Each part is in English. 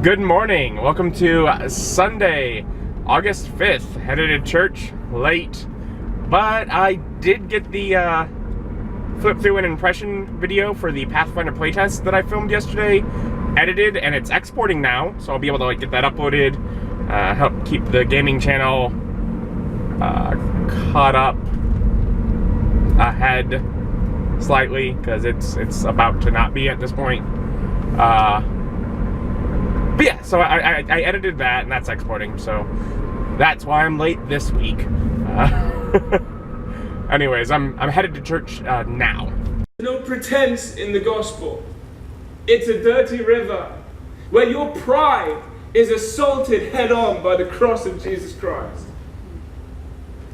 Good morning. Welcome to Sunday, August 5th. Headed to church late, but I did get the flip through an impression video for the Pathfinder playtest that I filmed yesterday, edited, and it's exporting now, so I'll be able to get that uploaded, help keep the gaming channel caught up ahead slightly, because it's about to not be at this point. But yeah, so I edited that, and that's exporting, so that's why I'm late this week. Anyways, I'm headed to church now. No pretense in the gospel. It's a dirty river where your pride is assaulted head on by the cross of Jesus Christ.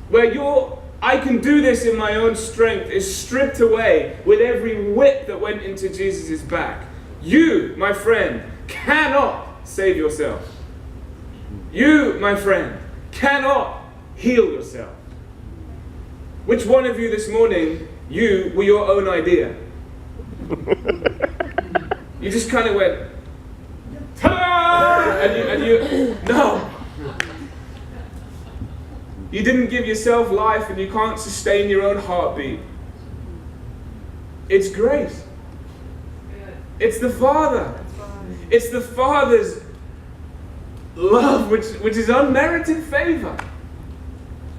Where your I can do this in my own strength is stripped away with every whip that went into Jesus' back. You, my friend, cannot save yourself. You, my friend, cannot heal yourself. Which one of you this morning, you were your own idea? You just kind of went, ta-da! And you, no. You didn't give yourself life and you can't sustain your own heartbeat. It's grace. It's the Father. It's the Father's love, which is unmerited favor.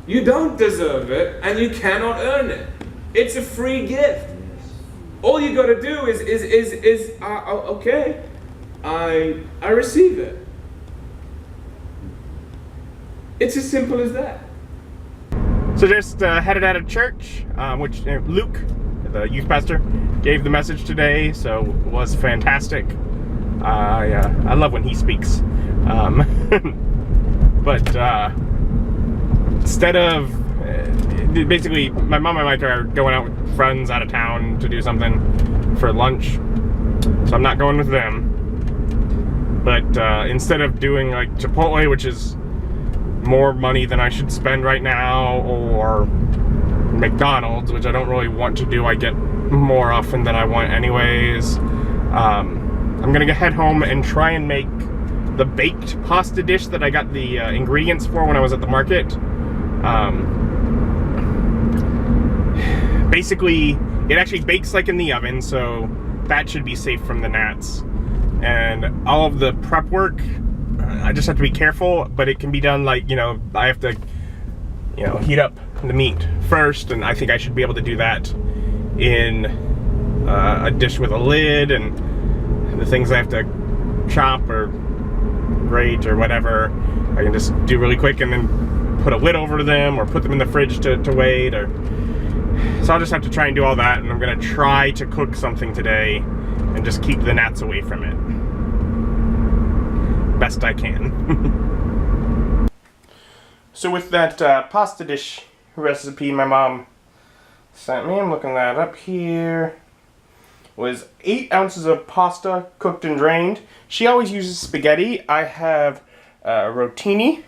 You don't deserve it, and you cannot earn it. It's a free gift. All you got to do is okay, I receive it. It's as simple as that. So just headed out of church, which Luke, the youth pastor, gave the message today, so it was fantastic. I love when he speaks. But instead of basically, my mom and Mike are going out with friends out of town to do something for lunch, so I'm not going with them. But instead of doing like Chipotle, which is more money than I should spend right now, or McDonald's, which I don't really want to do, I get more often than I want anyways. I'm gonna head home and try and make the baked pasta dish that I got the ingredients for when I was at the market. Basically, it actually bakes like in the oven, so that should be safe from the gnats. And all of the prep work, I just have to be careful, but it can be done like, I have to, heat up the meat first, and I think I should be able to do that in a dish with a lid, and the things I have to chop or grate or whatever, I can just do really quick and then put a lid over them or put them in the fridge to wait. So I'll just have to try and do all that, and I'm gonna try to cook something today and just keep the gnats away from it best I can. So with that pasta dish recipe my mom sent me, I'm looking that up here, was 8 ounces of pasta cooked and drained. She always uses spaghetti. I have rotini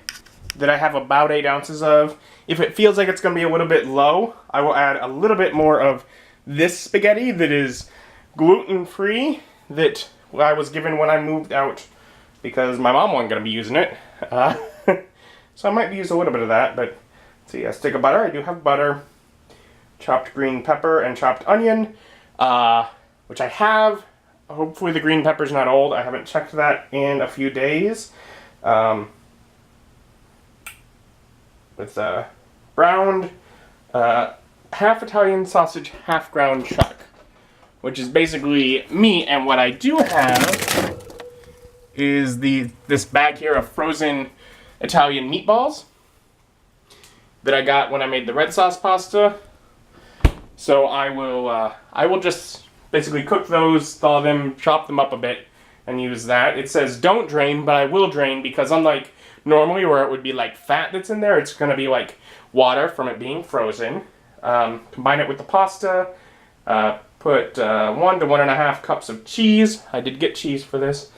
that I have about 8 ounces of. If it feels like it's going to be a little bit low, I will add a little bit more of this spaghetti that is gluten-free, that I was given when I moved out because my mom wasn't going to be using it. So I might use a little bit of that, but let's see, a stick of butter. I do have butter, chopped green pepper, and chopped onion, which I have. Hopefully the green pepper's not old. I haven't checked that in a few days. With browned half Italian sausage, half ground chuck, which is basically meat. And what I do have is this bag here of frozen Italian meatballs that I got when I made the red sauce pasta. So I will just basically cook those, thaw them, chop them up a bit, and use that. It says don't drain, but I will drain, because unlike normally where it would be like fat that's in there, it's going to be like water from it being frozen. Combine it with the pasta, put 1 to 1.5 cups of cheese. I did get cheese for this.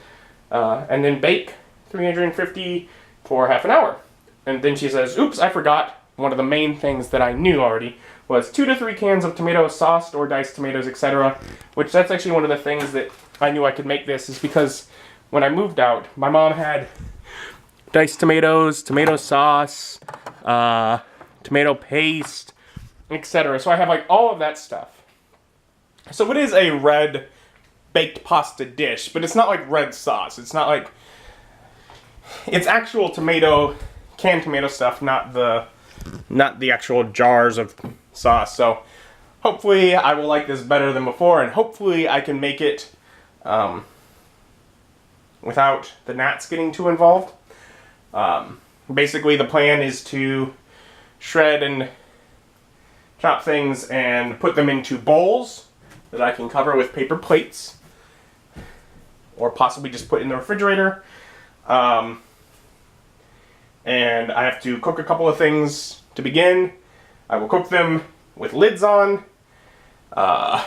And then bake 350 for half an hour. And then she says, oops, I forgot. One of the main things that I knew already was 2 to 3 cans of tomato sauce or diced tomatoes, etc. Which that's actually one of the things that I knew I could make this, is because when I moved out, my mom had diced tomatoes, tomato sauce, tomato paste, etc. So I have like all of that stuff. So it is a red baked pasta dish, but it's not like red sauce. It's not like, it's actual tomato, canned tomato stuff, not the actual jars of sauce. So hopefully I will like this better than before, and hopefully I can make it without the gnats getting too involved. Basically the plan is to shred and chop things and put them into bowls that I can cover with paper plates, or possibly just put in the refrigerator. And I have to cook a couple of things to begin. I will cook them with lids on. I'm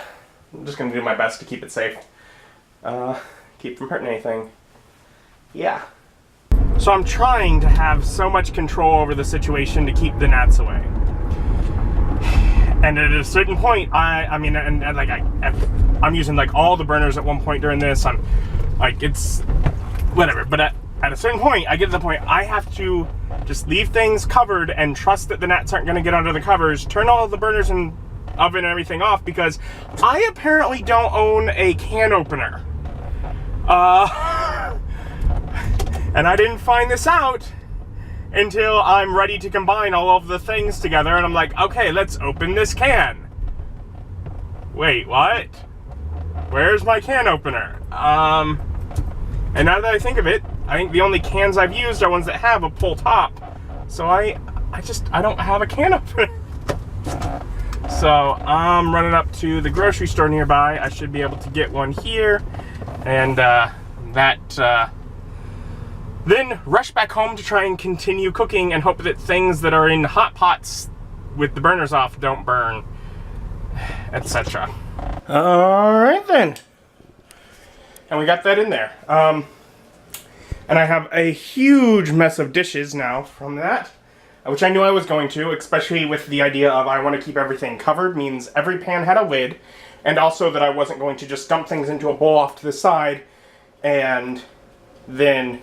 just going to do my best to keep it safe. Keep from hurting anything. Yeah. So I'm trying to have so much control over the situation to keep the gnats away. And at a certain point, I'm using like all the burners at one point during this. I'm like, it's whatever. But at a certain point, I get to the point I have to just leave things covered and trust that the gnats aren't going to get under the covers. Turn all the burners and oven and everything off, because I apparently don't own a can opener. And I didn't find this out until I'm ready to combine all of the things together, and I'm like, okay, let's open this can. Wait, what? Where's my can opener? And now that I think of it, I think the only cans I've used are ones that have a pull top. So I don't have a can opener. So I'm running up to the grocery store nearby. I should be able to get one here, and then rush back home to try and continue cooking and hope that things that are in hot pots with the burners off don't burn, etc. Alright then. And we got that in there. And I have a huge mess of dishes now from that, which I knew I was going to, especially with the idea of I want to keep everything covered, means every pan had a lid, and also that I wasn't going to just dump things into a bowl off to the side and then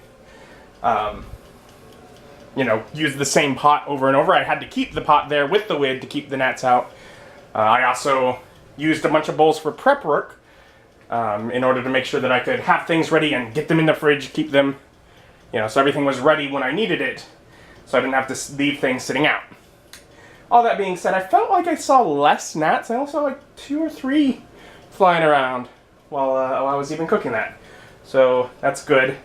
use the same pot over and over. I had to keep the pot there with the lid to keep the gnats out. I also used a bunch of bowls for prep work in order to make sure that I could have things ready and get them in the fridge, keep them, so everything was ready when I needed it, so I didn't have to leave things sitting out. All that being said, I felt like I saw less gnats. I only saw like 2 or 3 flying around while I was even cooking that. So that's good.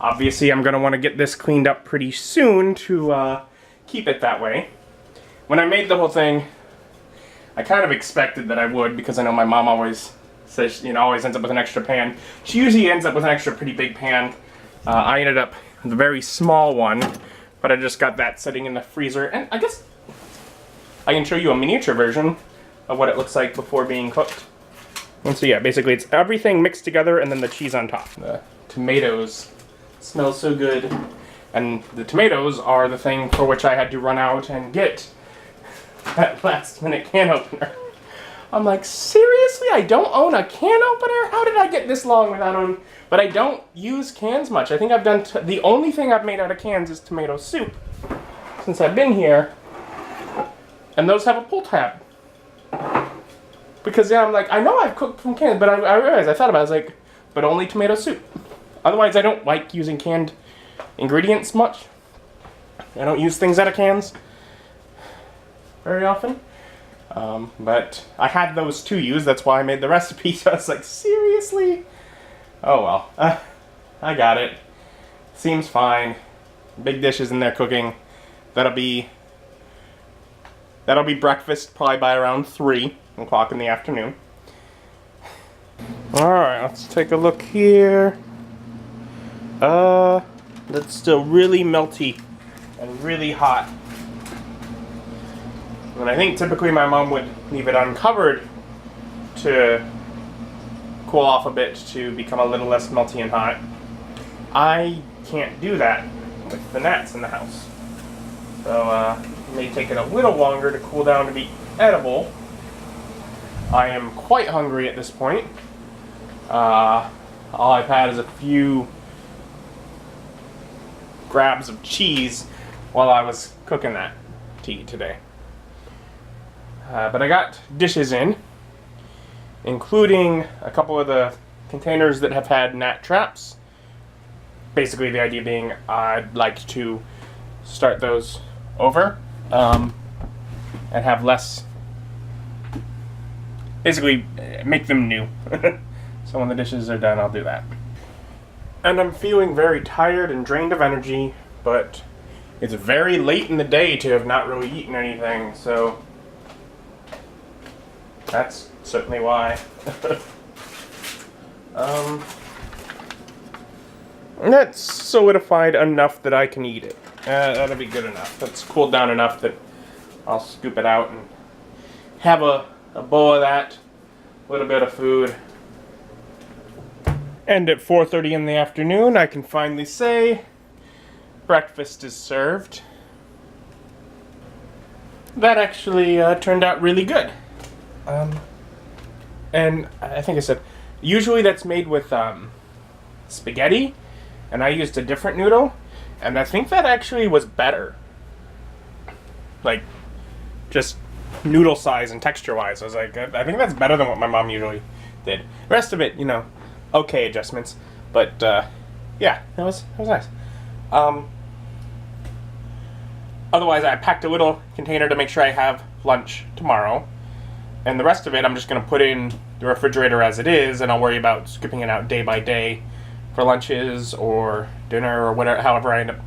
Obviously, I'm going to want to get this cleaned up pretty soon to keep it that way. When I made the whole thing, I kind of expected that I would, because I know my mom always says, always ends up with an extra pan. She usually ends up with an extra pretty big pan. I ended up with a very small one, but I just got that sitting in the freezer. And I guess I can show you a miniature version of what it looks like before being cooked. And so yeah, basically it's everything mixed together and then the cheese on top. The tomatoes smells so good, and the tomatoes are the thing for which I had to run out and get that last minute can opener. I'm like, seriously, I don't own a can opener? How did I get this long without one? But I don't use cans much. I think I've done, the only thing I've made out of cans is tomato soup since I've been here, and those have a pull tab. Because I'm like, I know I've cooked from cans, but I realized, I thought about it, I was like, but only tomato soup. Otherwise, I don't like using canned ingredients much. I don't use things out of cans very often. But I had those to use, that's why I made the recipe. So I was like, seriously? Oh well. I got it. Seems fine. Big dishes in there cooking. That'll be breakfast probably by around 3 o'clock in the afternoon. Alright, let's take a look here. That's still really melty and really hot. And I think typically my mom would leave it uncovered to cool off a bit to become a little less melty and hot. I can't do that with the gnats in the house. So it may take it a little longer to cool down to be edible. I am quite hungry at this point. All I've had is a few grabs of cheese while I was cooking that tea today. But I got dishes in, including a couple of the containers that have had gnat traps. Basically, the idea being I'd like to start those over and have less. Basically, make them new. So when the dishes are done, I'll do that. And I'm feeling very tired and drained of energy, but it's very late in the day to have not really eaten anything, so that's certainly why. That's solidified enough that I can eat it. That'll be good enough. That's cooled down enough that I'll scoop it out and have a bowl of that, a little bit of food. And at 4:30 in the afternoon, I can finally say, breakfast is served. That actually turned out really good. And I think I said, usually that's made with spaghetti, and I used a different noodle, and I think that actually was better. Like, just noodle size and texture wise. I was like, I think that's better than what my mom usually did. The rest of it, you know, okay adjustments, but yeah, it was nice. Otherwise, I packed a little container to make sure I have lunch tomorrow, and the rest of it I'm just gonna put in the refrigerator as it is, and I'll worry about skipping it out day by day for lunches or dinner or whatever, however I end up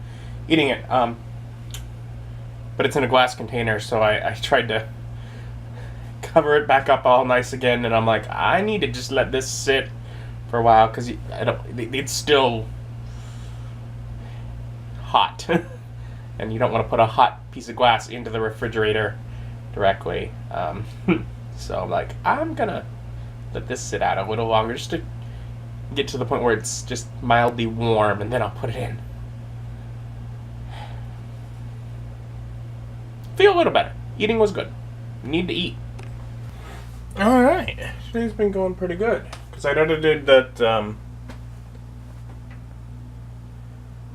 eating it. But it's in a glass container, so I tried to cover it back up all nice again, and I'm like, I need to just let this sit for a while because it's still hot, and you don't want to put a hot piece of glass into the refrigerator directly. So I'm like, I'm gonna let this sit out a little longer just to get to the point where it's just mildly warm, and then I'll put it in. Feel a little better. Eating was good. Need to eat. Alright. Today's been going pretty good. Because I edited that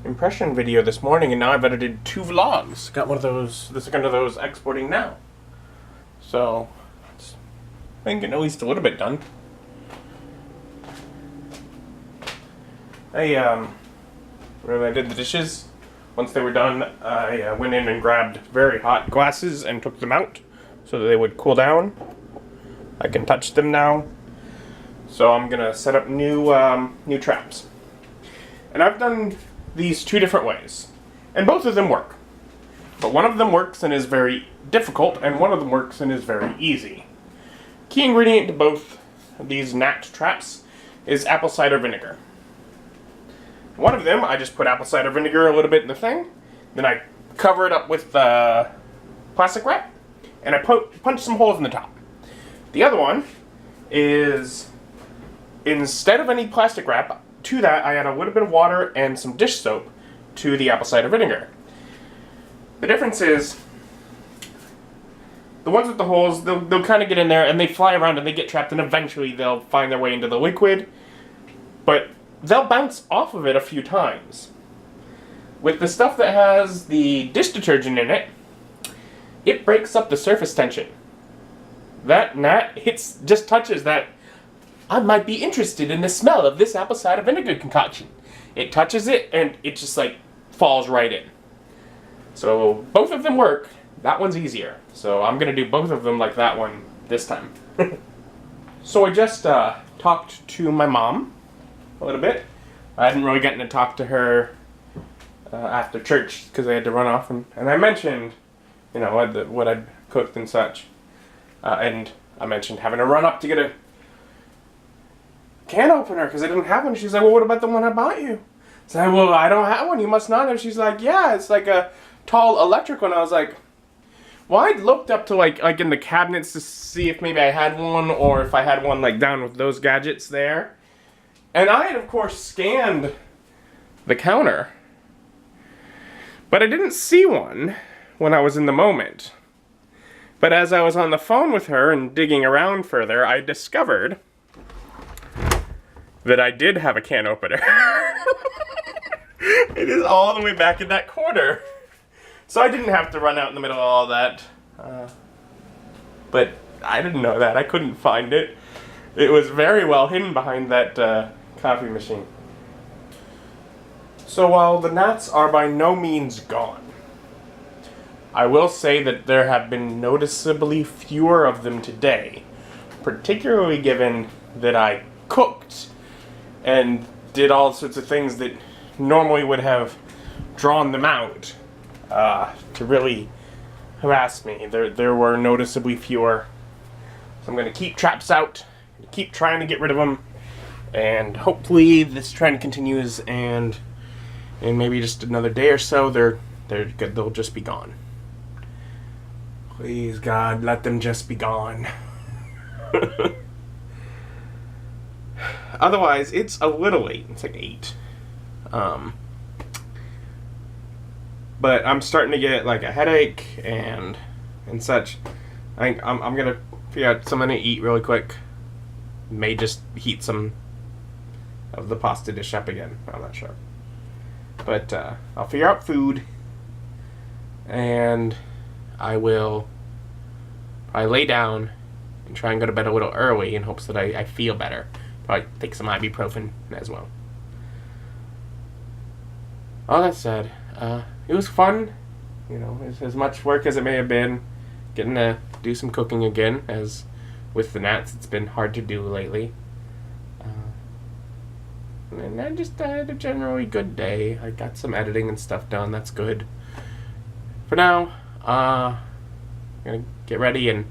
impression video this morning, and now I've edited 2 vlogs. Got one of those, the second of those exporting now. So, it's been getting at least a little bit done. When I did the dishes, once they were done, I went in and grabbed very hot glasses and took them out so that they would cool down. I can touch them now. So I'm gonna set up new traps. And I've done these 2 different ways, and both of them work. But one of them works and is very difficult, and one of them works and is very easy. Key ingredient to both of these gnat traps is apple cider vinegar. One of them, I just put apple cider vinegar a little bit in the thing, then I cover it up with plastic wrap, and I punch some holes in the top. The other one is, instead of any plastic wrap, to that I add a little bit of water and some dish soap to the apple cider vinegar. The difference is, the ones with the holes, they'll kind of get in there and they fly around and they get trapped, and eventually they'll find their way into the liquid, but they'll bounce off of it a few times. With the stuff that has the dish detergent in it, it breaks up the surface tension. That gnat just touches that. I might be interested in the smell of this apple cider vinegar concoction. It touches it and it just like falls right in. So both of them work. That one's easier. So I'm gonna do both of them like that one this time. So I just talked to my mom a little bit. I hadn't really gotten to talk to her after church because I had to run off, and I mentioned, you know, what I'd cooked and such, and I mentioned having to run up to get a can opener because I didn't have one. She's like, well, what about the one I bought you? I said, well, I don't have one. You must not have. She's like, yeah, it's like a tall electric one. I was like, well, I looked up to like in the cabinets to see if maybe I had one, or if I had one like down with those gadgets there. And I had, of course, scanned the counter, but I didn't see one when I was in the moment. But as I was on the phone with her and digging around further, I discovered that I did have a can opener. It is all the way back in that corner. So I didn't have to run out in the middle of all that. But I didn't know that. I couldn't find it. It was very well hidden behind that coffee machine. So while the gnats are by no means gone, I will say that there have been noticeably fewer of them today, particularly given that I cooked and did all sorts of things that normally would have drawn them out to really harass me. There were noticeably fewer. So I'm going to keep traps out, keep trying to get rid of them, and hopefully this trend continues, and in maybe just another day or so, they'll just be gone. Please, God, let them just be gone. Otherwise, it's a little late. It's like 8. But I'm starting to get like a headache and such. I think I'm gonna figure out something to eat really quick. May just heat some of the pasta dish up again. I'm not sure. But I'll figure out food, and I will probably lay down and try and go to bed a little early in hopes that I feel better. Probably take some ibuprofen as well. All that said, it was fun. You know, as much work as it may have been, getting to do some cooking again, as with the gnats, it's been hard to do lately. And I had a generally good day. I got some editing and stuff done. That's good. For now, I'm gonna get ready and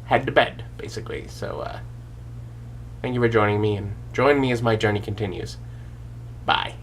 head to bed, basically. So, thank you for joining me, and join me as my journey continues. Bye.